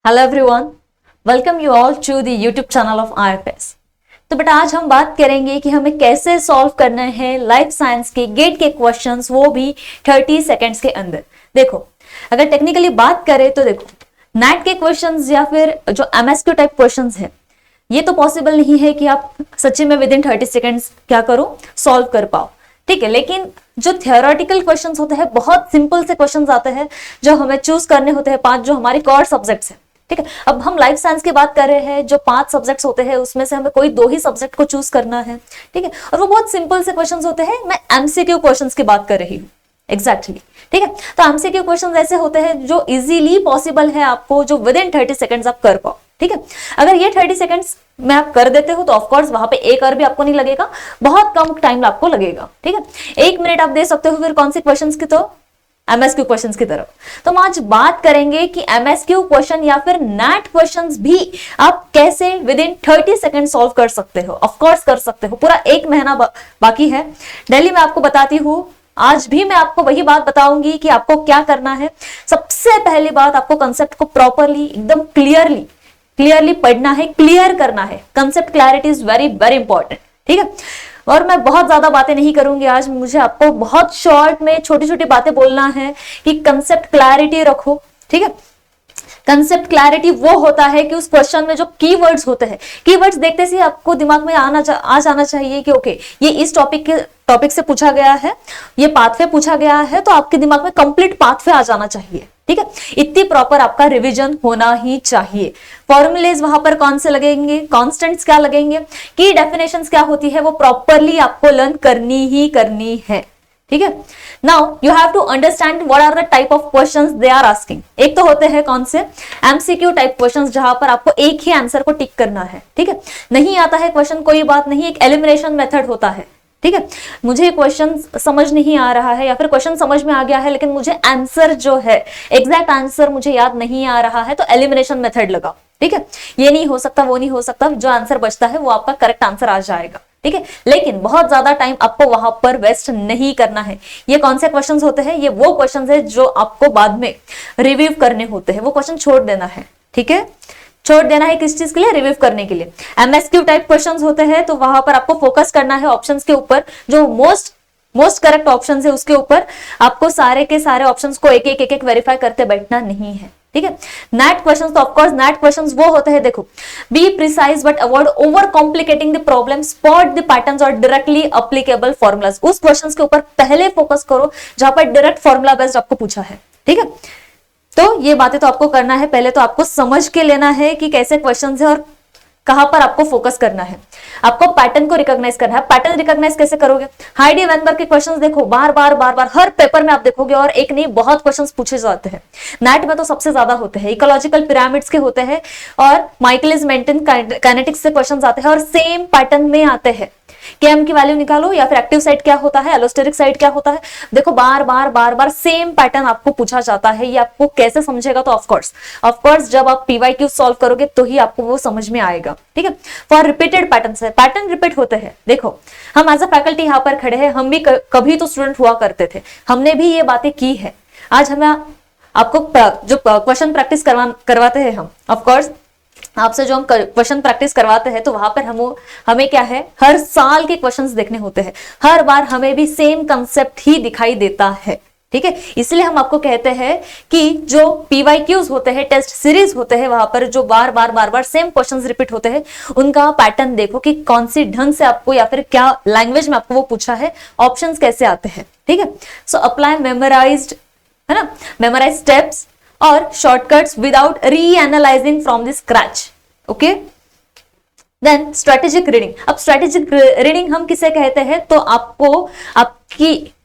Hello everyone, welcome you all to the YouTube channel of IFS। तो बेटा आज हम बात करेंगे कि हमें कैसे सॉल्व करना है लाइफ साइंस के गेट के क्वेश्चंस, वो भी 30 सेकंड्स के अंदर। देखो, अगर टेक्निकली बात करें तो देखो, नेट के क्वेश्चंस या फिर जो MSQ टाइप क्वेश्चंस है, ये तो पॉसिबल नहीं है कि आप सच्ची में विद इन 30 सेकंड्स क्या करो, सॉल्व कर पाओ, ठीक है। लेकिन जो थियोरेटिकल क्वेश्चंस होते हैं, बहुत सिंपल से क्वेश्चंस आते हैं जो हमें चूज करने होते हैं, 5 जो हमारी कोर सब्जेक्ट्स हैं, ठीक है। अब हम लाइफ साइंस की बात कर रहे हैं, जो 5 सब्जेक्ट्स होते हैं उसमें से हमें कोई 2 ही सब्जेक्ट को चूज करना है, ठीक है। और वो बहुत सिंपल से क्वेश्चंस होते हैं। मैं MCQ क्वेश्चंस की बात कर रही हूँ, एग्जैक्टली, ठीक है। तो MCQ क्वेश्चंस ऐसे होते हैं जो इजीली पॉसिबल है आपको, जो विद इन 30 सेकंड्स आप कर पाओ, ठीक है। अगर ये 30 सेकंड्स में आप कर देते हो तो ऑफकोर्स वहां पे 1 भी आपको नहीं लगेगा, बहुत कम टाइम आपको लगेगा, ठीक है। 1 मिनट आप दे सकते हो फिर कौन से क्वेश्चंस की, तो MSQ क्वेश्चंस की तरफ। तो हम आज बात करेंगे कि MSQ क्वेश्चन या फिर नेट क्वेश्चंस भी आप कैसे विद इन 30 सेकंड सॉल्व कर सकते हो। ऑफ कोर्स कर सकते हो, पूरा 1 महीना बाकी है। डेली मैं आपको बताती हूँ, आज भी मैं आपको वही बात बताऊंगी कि आपको क्या करना है। सबसे पहली बात, आपको कंसेप्ट को प्रॉपरली एकदम क्लियरली पढ़ना है, क्लियर करना है। Concept clarity is very very important, ठीक है। और मैं बहुत ज्यादा बातें नहीं करूंगी आज, मुझे आपको बहुत शॉर्ट में छोटी छोटी बातें बोलना है कि कंसेप्ट क्लैरिटी रखो, ठीक है। कंसेप्ट क्लैरिटी वो होता है कि उस क्वेश्चन में जो कीवर्ड्स होते हैं, कीवर्ड्स देखते से आपको दिमाग में आ जाना चाहिए कि ओके, ये इस टॉपिक से पूछा गया है, ये पाथवे पूछा गया है, तो आपके दिमाग में कंप्लीट पाथवे आ जाना चाहिए, ठीक है। इतनी प्रॉपर आपका रिवीजन होना ही चाहिए। फॉर्मूलेज वहां पर कौन से लगेंगे, कॉन्स्टेंट्स क्या लगेंगे, की डेफिनेशंस क्या होती है, वो प्रॉपरली आपको लर्न करनी है, ठीक है। Now you have to understand what are the type of questions they are asking. एक तो होते हैं कौन से, MCQ टाइप क्वेश्चंस, जहां पर आपको एक ही आंसर को टिक करना है, ठीक है। नहीं आता है क्वेश्चन, कोई बात नहीं, एक एलिमिनेशन मेथड होता है, ठीक है। मुझे क्वेश्चन समझ नहीं आ रहा है या फिर क्वेश्चन समझ में आ गया है लेकिन मुझे आंसर जो है, एग्जैक्ट आंसर मुझे याद नहीं आ रहा है, तो एलिमिनेशन मेथड लगाओ, ठीक है। ये नहीं हो सकता, वो नहीं हो सकता, जो आंसर बचता है वो आपका करेक्ट आंसर आ जाएगा, ठीक है। लेकिन बहुत ज्यादा टाइम आपको वहां पर वेस्ट नहीं करना है। ये कौन से क्वेश्चंस होते हैं, ये वो क्वेश्चंस है जो आपको बाद में रिव्यू करने होते हैं, वो क्वेश्चन छोड़ देना है, ठीक है। छोड़ देना है किस चीज के लिए, रिव्यू करने के लिए। MSQ टाइप क्वेश्चंस होते हैं तो वहां पर आपको फोकस करना है ऑप्शंस के ऊपर, जो मोस्ट करेक्ट ऑप्शन है उसके ऊपर। आपको सारे के सारे ऑप्शंस को एक एक वेरीफाई करते बैठना नहीं है, ठीक है। नेट क्वेश्चंस, तो ऑफकोर्स नेट क्वेश्चंस वो होते हैं, देखो, be precise but avoid over complicating the problem, spot the patterns और डायरेक्टली एप्लीकेबल फॉर्मुलाज। उस क्वेश्चंस के ऊपर पहले फोकस करो जहां पर डायरेक्ट फॉर्मुला बेस्ड आपको पूछा है, ठीक है। तो ये बातें तो आपको करना है, पहले तो आपको समझ के लेना है कि कैसे क्वेश्चंस है और कहां पर आपको फोकस करना है। आपको पैटर्न को रिकॉग्नाइज करना है। पैटर्न रिकॉग्नाइज कैसे करोगे, हाइडी वेनबर्ग के क्वेश्चंस देखो, बार बार हर पेपर में आप देखोगे, और एक नहीं बहुत क्वेश्चंस पूछे जाते हैं। नेट में तो सबसे ज्यादा होते हैं, इकोलॉजिकल पिरामिड्स के होते हैं और माइकलिस मेंटन काइनेटिक्स से क्वेश्चंस आते हैं और सेम पैटर्न में आते हैं। Km की वैल्यू निकालो या फिर एक्टिव साइड क्या होता है, एलोस्टेरिक साइड क्या होता है, देखो बार सेम पैटर्न आपको पूछा जाता है। ये आपको कैसे समझेगा, तो ऑफकोर्स जब आप PYQ सॉल्व करोगे तो ही आपको वो समझ में आएगा, ठीक है। फॉर रिपीटेड पैटर्न है, पैटर्न रिपीट होते हैं। देखो, हम एज अ फैकल्टी यहाँ पर खड़े हैं, हम भी कभी तो स्टूडेंट हुआ करते थे, हमने भी ये बातें की है। आज हमें आपको जो क्वेश्चन प्रैक्टिस करवाते हैं हम, ऑफकोर्स आपसे जो हम क्वेश्चन प्रैक्टिस करवाते हैं, तो वहां पर हमें क्या है, हर साल के क्वेश्चंस देखने होते हैं, हर बार हमें भी सेम कंसेप्ट ही दिखाई देता है, ठीक है। इसलिए हम आपको कहते हैं कि जो PYQs होते हैं, टेस्ट सीरीज होते हैं, वहां पर जो बार सेम क्वेश्चंस रिपीट होते हैं, उनका पैटर्न देखो कि कौन सी ढंग से आपको या फिर क्या लैंग्वेज में आपको वो पूछा है, ऑप्शंस कैसे आते हैं, ठीक है। सो अप्लाई मेमोराइज्ड, है ना, मेमोराइज स्टेप्स और shortcuts without reanalysing from the scratch, okay. Then strategic reading. अब स्ट्रेटेजिक रीडिंग हम किसे कहते हैं, तो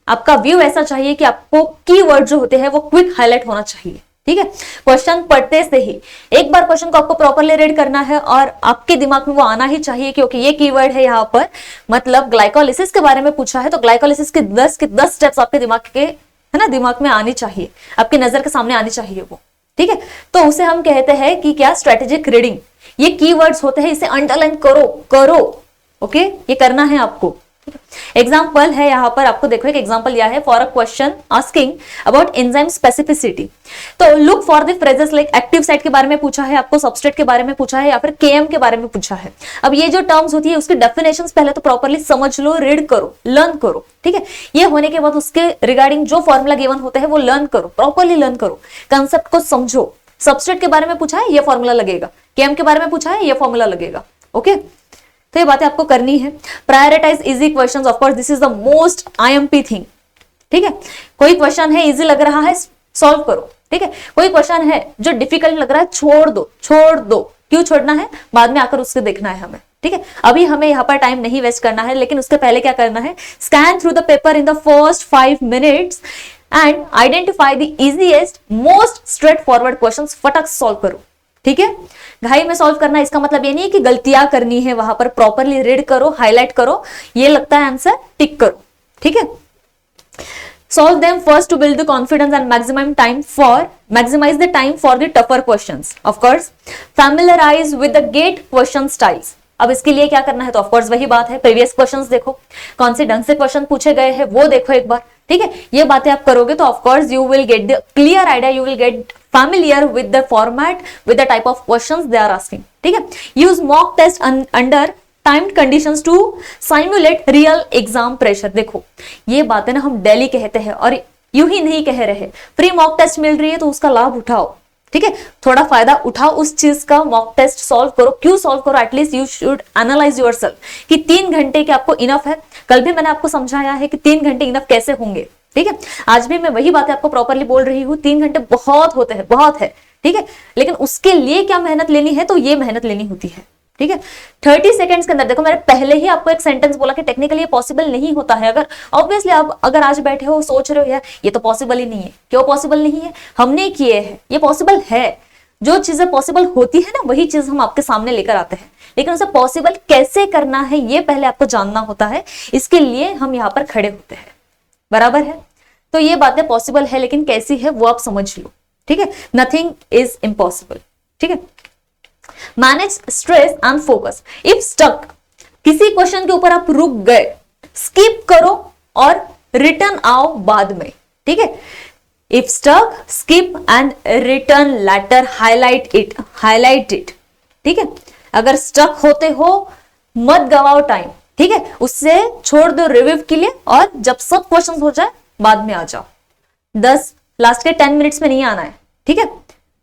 आपका व्यू ऐसा चाहिए कि आपको कीवर्ड जो होते हैं वो क्विक हाईलाइट होना चाहिए, ठीक है। क्वेश्चन पढ़ते से ही एक बार क्वेश्चन को आपको प्रॉपरली रीड करना है और आपके दिमाग में वो आना ही चाहिए कि ओके, ये कीवर्ड है यहाँ पर, मतलब ग्लाइकोलिसिस के बारे में पूछा है, तो ग्लाइकोलिसिस के 10 स्टेप्स आपके दिमाग के, है ना, दिमाग में आनी चाहिए, आपकी नजर के सामने आनी चाहिए वो, ठीक है। तो उसे हम कहते हैं कि क्या, स्ट्रेटेजिक रीडिंग। ये कीवर्ड्स होते हैं, इसे अंडरलाइन करो, ओके, ये करना है आपको, एग्जाम्पल है यहाँ पर, आपको देखो एक एग्जाम्पल यह है for a question asking about enzyme specificity. तो look for the phrases like active site के बारे में पूछा है, आपको सबस्ट्रेट के बारे में पूछा है, या फिर केएम के बारे में पूछा है। अब ये जो टर्म्स होती है उसकी डेफिनेशंस पहले तो प्रॉपर्ली समझ लो, रीड करो, लर्न करो, ठीक है। ये होने के बाद उसके रिगार्डिंग जो फॉर्मूला गिवन होता है वो लर्न करो, प्रॉपर्ली लर्न करो, कंसेप्ट को समझो। सबस्ट्रेट के बारे में पूछा है, ये फॉर्मूला लगेगा, केएम के बारे में पूछा है, ये फॉर्मूला लगेगा, ओके। तो ये बातें आपको करनी है। Prioritise easy questions, of course this is the most IMP thing, ठीक है। कोई क्वेश्चन है इजी लग रहा है, सॉल्व करो, ठीक है। कोई क्वेश्चन है जो डिफिकल्ट लग रहा है, छोड़ दो, छोड़ दो। क्यों छोड़ना है, बाद में आकर उससे देखना है हमें, ठीक है। अभी हमें यहाँ पर टाइम नहीं वेस्ट करना है, लेकिन उसके पहले क्या करना है, scan through the paper in the first 5 minutes and identify the easiest most straight forward questions, फटक सॉल्व करो, ठीक है। घाई में सॉल्व करना इसका मतलब ये नहीं है कि गलतियां करनी है, वहां पर प्रॉपरली रीड करो, हाईलाइट करो, ये लगता है आंसर, टिक करो, ठीक है। Solve them first to build the confidence and maximize the time for the tougher questions. Of course, familiarize with the gate question styles. अब इसके लिए क्या करना है, तो ऑफकोर्स वही बात है, प्रीवियस क्वेश्चंस देखो, कौन से ढंग से क्वेश्चन पूछे गए हैं वो देखो एक बार, ठीक है। ये बातें आप करोगे तो of course you will get the clear idea, you will get familiar with the format, with the type of questions they are asking, ठीक है। use mock test under timed conditions to simulate real exam pressure। देखो ये बातें ना हम daily कहते हैं और यूं ही नहीं कह रहे, फ्री मॉक टेस्ट मिल रही है तो उसका लाभ उठाओ, ठीक है। थोड़ा फायदा उठाओ उस चीज का, मॉक टेस्ट सॉल्व करो। क्यों सॉल्व करो, at least you should analyse yourself कि 3 घंटे के आपको इनफ है। कल भी मैंने आपको समझाया है कि 3 घंटे इनफ कैसे होंगे, ठीक है। आज भी मैं वही बातें आपको प्रॉपरली बोल रही हूँ, 3 घंटे बहुत होते हैं, बहुत है, ठीक है। लेकिन उसके लिए क्या मेहनत लेनी है, तो ये मेहनत लेनी होती है, ठीक है। 30 सेकंड्स के अंदर, देखो मैंने पहले ही आपको एक सेंटेंस बोला कि टेक्निकली ये पॉसिबल नहीं होता है। अगर ऑब्वियसली आप अगर आज बैठे हो सोच रहे हो यार ये तो पॉसिबल ही नहीं है, क्यों पॉसिबल नहीं है, हमने किए हैं, ये पॉसिबल है। जो चीजें पॉसिबल होती है ना वही चीज हम आपके सामने लेकर आते हैं, लेकिन उसे पॉसिबल कैसे करना है ये पहले आपको जानना होता है, इसके लिए हम यहाँ पर खड़े होते हैं, बराबर है। तो ये बातें पॉसिबल है, लेकिन कैसी है वो आप समझ लो, ठीक है। नथिंग इज इम्पॉसिबल, ठीक है। Manage stress and focus. If stuck, किसी क्वेश्चन के ऊपर आप रुक गए, स्किप करो और रिटर्न आओ बाद में, ठीक है। If stuck, skip and return later, highlight it, ठीक है। अगर स्टक होते हो मत गवाओ टाइम, ठीक है, उससे छोड़ दो रिव्यू के लिए, और जब सब क्वेश्चन हो जाए बाद में आ जाओ। लास्ट के 10 मिनट्स में नहीं आना है, ठीक है।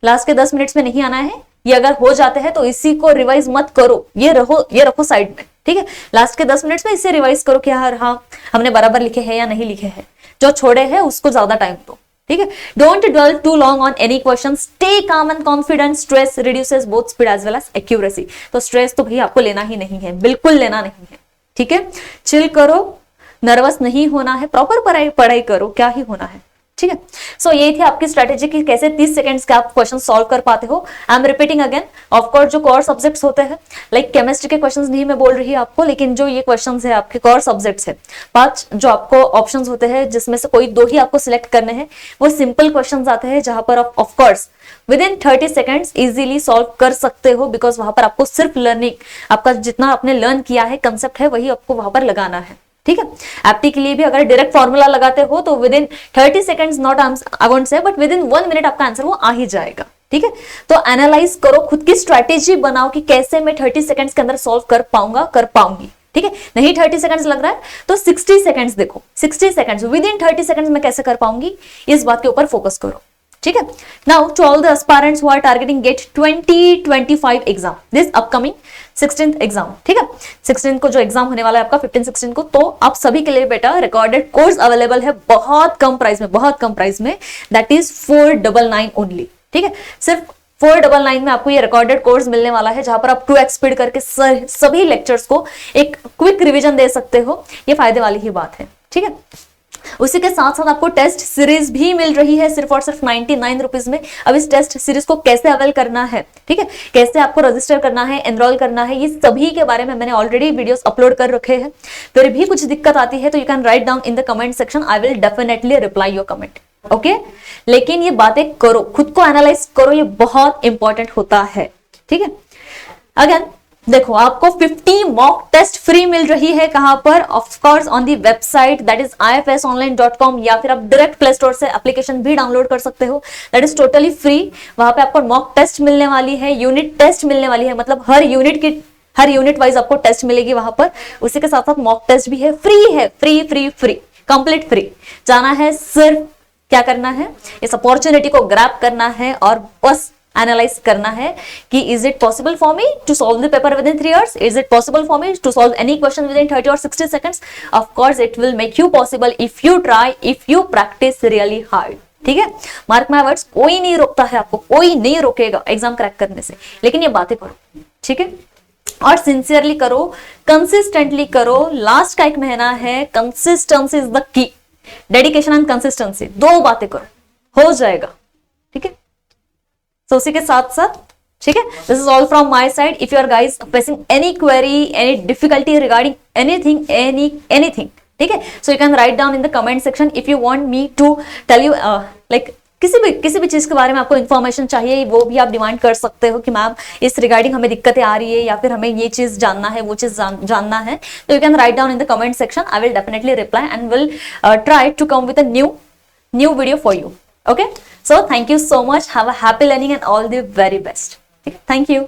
लास्ट के 10 मिनट्स में नहीं आना है। ये अगर हो जाते हैं तो इसी को रिवाइज मत करो, ये रखो साइड में, ठीक है। लास्ट के 10 मिनट्स में इसे रिवाइज करो कि हाँ हमने बराबर लिखे हैं या नहीं लिखे हैं। जो छोड़े हैं उसको ज्यादा टाइम दो, ठीक है। Don't dwell too long on any question, stay calm and confident, stress reduces both speed as well as accuracy. तो स्ट्रेस तो भाई आपको लेना ही नहीं है, बिल्कुल लेना नहीं है, ठीक है। चिल करो, नर्वस नहीं होना है, प्रॉपर पढ़ाई करो, क्या ही होना है, ठीक है। सो ये थी आपकी स्ट्रेटेजी कि कैसे 30 सेकंड्स के आप क्वेश्चन सॉल्व कर पाते हो। I am repeating again, of course जो कोर सब्जेक्ट्स होते हैं, लाइक केमिस्ट्री के क्वेश्चंस नहीं मैं बोल रही आपको, लेकिन जो ये क्वेश्चंस है आपके कोर सब्जेक्ट्स है, 5 जो आपको ऑप्शंस होते हैं जिसमें से कोई 2 ही आपको सिलेक्ट करने हैं, वो सिंपल क्वेश्चंस आते हैं जहां पर आप of course with in 30 seconds easily solve कर सकते हो, बिकॉज वहां पर आपको सिर्फ लर्निंग, आपका जितना आपने लर्न किया है कंसेप्ट है वही आपको वहां पर लगाना है, ठीक है। एप्टी के लिए भी अगर डायरेक्ट फॉर्मूला लगाते हो तो with in 30 seconds, not I won't say, but with in 1 minute आपका आंसर वो आ ही जाएगा, ठीक है। तो एनालाइज करो, खुद की स्ट्रेटेजी बनाओ कि कैसे मैं 30 सेकंड्स के अंदर सॉल्व कर पाऊंगा, कर पाऊंगी, ठीक है। नहीं 30 सेकंड्स लग रहा है तो 60 सेकंड्स देखो, 60 सेकंड्स विद इन 30 सेकंड्स में कैसे कर पाऊंगी, इस बात के ऊपर फोकस करो, ठीक है। Now to all the aspirants who are targeting GATE 2025 exam, this upcoming 16th exam, ठीक है। 16th को जो एग्जाम होने वाला है आपका 15-16 को, तो आप सभी के लिए बेटा रिकॉर्डेड कोर्स अवेलेबल है बहुत कम प्राइस में, बहुत कम प्राइस में, दैट इज 499 ओनली, ठीक है। सिर्फ 499 में आपको ये रिकॉर्डेड कोर्स मिलने वाला है, जहां पर आप 2x स्पीड करके सभी लेक्चर्स को एक क्विक रिवीजन दे सकते हो। ये फायदे वाली ही बात है, ठीक है। उसी के साथ साथ आपको टेस्ट सीरीज भी मिल रही है सिर्फ और सिर्फ 99 रुपीज में। अब इस टेस्ट सीरीज को कैसे अवेल करना है, ठीक है, कैसे आपको रजिस्टर करना है, एनरोल करना है, ये सभी के बारे में मैंने ऑलरेडी वीडियोस अपलोड कर रखे हैं। फिर भी कुछ दिक्कत आती है तो you can write down in the comment section, I will definitely reply your comment, okay. लेकिन ये बातें करो, खुद को एनालाइज करो, ये बहुत इंपॉर्टेंट होता है, ठीक है। अगेन देखो आपको 50 मॉक टेस्ट फ्री मिल रही है, कहां पर? Of course on the website that is ifsonline.com, या फिर आप डायरेक्ट प्ले स्टोर से एप्लीकेशन भी डाउनलोड कर सकते हो, दैट इज टोटली फ्री। वहां पे आपको मॉक टेस्ट मिलने वाली है, यूनिट टेस्ट मिलने वाली है, मतलब हर यूनिट वाइज आपको टेस्ट मिलेगी वहां पर। उसी के साथ साथ मॉक टेस्ट भी है, फ्री कंप्लीट फ्री। जाना है, सिर्फ क्या करना है, इस अपॉर्चुनिटी को ग्रैब करना है और बस एनालाइज करना है कि is it possible for me to solve the paper within 3 hours, is it possible for me to solve any question within 30 और 60 seconds। Of course it will make you possible if you try, if you practise really hard. ठीक है, mark my words, कोई नहीं रोकता है आपको, कोई नहीं रोकेगा एग्जाम क्रैक करने से, लेकिन ये बातें करो, ठीक है, और सिंसियरली करो, कंसिस्टेंटली करो। लास्ट का 1 महीना है, consistency is the key, dedication and consistency, 2 बातें करो, हो जाएगा। ठीक है, तो उसी के साथ साथ, ठीक है, this is all from my side. If you are guys facing any query, any difficulty regarding anything, ठीक है, so you can write down in the comment section. If you want me to tell you like किसी भी चीज के बारे में आपको information चाहिए, वो भी आप डिमांड कर सकते हो कि मैम इस रिगार्डिंग हमें दिक्कतें आ रही है, या फिर हमें ये चीज जानना है, वो चीज जानना है, तो you can write down in the comment section. I will definitely reply and will try to come with a new video for you. Okay, so thank you so much, have a happy learning and all the very best. Okay, thank you.